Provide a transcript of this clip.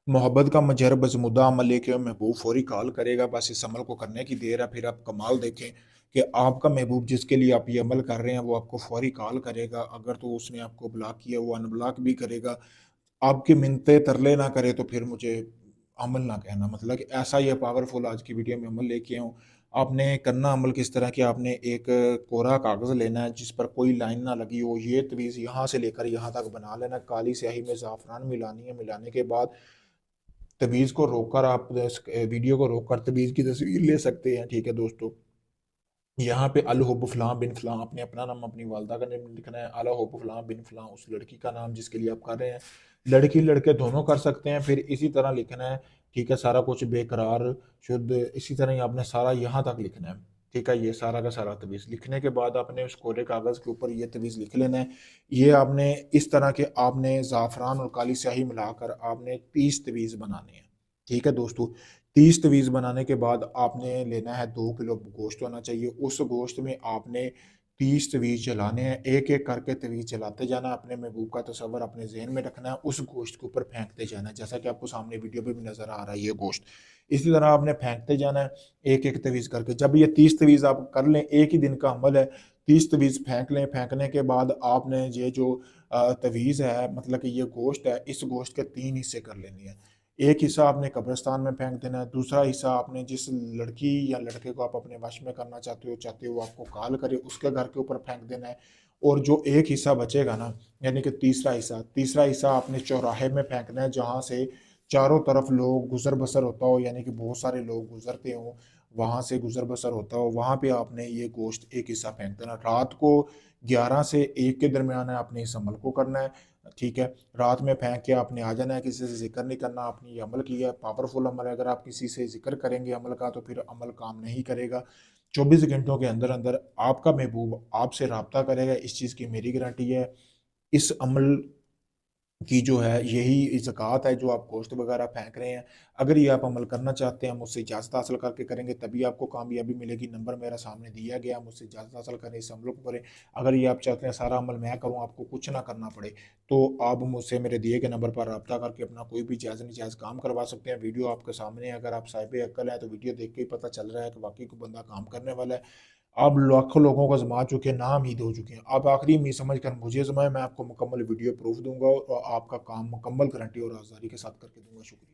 मोहब्बत का मजहर बज़मुद्दा अमल लेके महबूब फ़ौरी कॉल करेगा, बस इस अमल को करने की देर है। फिर आप कमाल देखें कि आपका महबूब जिसके लिए आप ये अमल कर रहे हैं, वो आपको फ़ौरी कॉल करेगा। अगर तो उसने आपको ब्लॉक किया, वो अनब्लॉक भी करेगा। आपकी मिन्नतें तरले ना करे तो फिर मुझे अमल ना कहना। मतलब कि ऐसा ये पावरफुल आज की वीडियो में अमल लेके आया हूँ। आपने करना अमल किस तरह कि आपने एक कोरा कागज़ लेना है जिस पर कोई लाइन ना लगी हो। ये तवीज़ यहाँ से लेकर यहाँ तक बना लेना। काली स्याही में ज़ाफ़रान मिलानी है। मिलाने के बाद तवीज़ को रोककर आप वीडियो को रोककर तवीज़ की तस्वीर ले सकते हैं। ठीक है दोस्तों, यहाँ पे अल हुब्ब फलां बिन फलां, आपने अपना नाम अपनी वालदा का नाम लिखना है। अल हुब्ब फलां बिन फलां, उस लड़की का नाम जिसके लिए आप कर रहे हैं। लड़की लड़के दोनों कर सकते हैं। फिर इसी तरह लिखना है। ठीक है, सारा कुछ बेकरार शुद्ध, इसी तरह ही आपने सारा यहाँ तक लिखना है। ठीक है, ये सारा का सारा तवीज़ लिखने के बाद आपने उस कोरे कागज़ के ऊपर ये तवीज़ लिख लेना है। ये आपने इस तरह के आपने ज़ाफ़रान और काली स्याही मिलाकर आपने 30 तवीज़ बनाने हैं। ठीक है दोस्तों, 30 तवीज़ बनाने के बाद आपने लेना है 2 किलो गोश्त होना चाहिए। उस गोश्त में आपने 30 तवीज़ जलाने हैं। एक-एक करके तवीज़ जलाते जाना है। अपने महबूब का तसव्वुर अपने ज़हन में रखना है। उस गोश्त के ऊपर फेंकते जाना है, जैसा कि आपको सामने वीडियो पे भी नज़र आ रहा है ये गोश्त। इसी तरह आपने फेंकते जाना है, एक-एक तवीज़ करके। जब ये 30 तवीज़ आप कर लें, एक ही दिन का अमल है, 30 तवीज़ फेंक लें। फेंकने के बाद आपने ये जो तवीज़ है, मतलब कि ये गोश्त है, इस गोश्त के 3 हिस्से कर लेने हैं। एक हिस्सा आपने कब्रिस्तान में फेंक देना है, दूसरा हिस्सा आपने जिस लड़की या लड़के को आप अपने वश में करना चाहते हो वो आपको कॉल करे, उसके घर के ऊपर फेंक देना है। और जो एक हिस्सा बचेगा ना, यानी कि तीसरा हिस्सा आपने चौराहे में फेंकना है, जहाँ से चारों तरफ लोग गुजर बसर होता हो, यानी कि बहुत सारे लोग गुजरते हों, वहाँ से गुजर बसर होता हो, वहाँ पे आपने ये गोश्त एक हिस्सा फेंक देना। रात को 11 से 1 के दरमियान आपने इस अमल को करना है। ठीक है, रात में फेंक के आपने आ जाना है, किसी से जिक्र नहीं करना। आपने ये अमल किया है, पावरफुल अमल है। अगर आप किसी से जिक्र करेंगे अमल का तो फिर अमल काम नहीं करेगा। 24 घंटों के अंदर अंदर आपका महबूब आपसे रब्ता करेगा, इस चीज़ की मेरी गारंटी है। इस अमल की जो है यही ज़कात है जो आप गोश्त वगैरह फेंक रहे हैं। अगर ये आप अमल करना चाहते हैं, मुझसे इजाज़त हासिल करके करेंगे तभी आपको कामयाबी मिलेगी। नंबर मेरा सामने दिया गया, मुझसे इजाज़त हासिल करें, इस अमल को करें। अगर ये आप चाहते हैं सारा अमल मैं करूँ, आपको कुछ ना करना पड़े, तो आप मुझसे मेरे दिए गए नंबर पर राब्ता करके अपना कोई भी जायज़-नाजायज़ काम करवा सकते हैं। वीडियो आपके सामने है, अगर आप साहिब अक्ल हैं तो वीडियो देख के ही पता चल रहा है कि वाक़ई कोई बंदा काम करने वाला है। आप लाखों लोगों को आज़मा चुके हैं, नाम ही दे चुके हैं। आप आखिरी में समझकर मुझे आज़माएँ, मैं आपको मुकम्मल वीडियो प्रूफ़ दूँगा और आपका काम मुकम्मल गारंटी और आज़ादी के साथ करके दूँगा। शुक्रिया।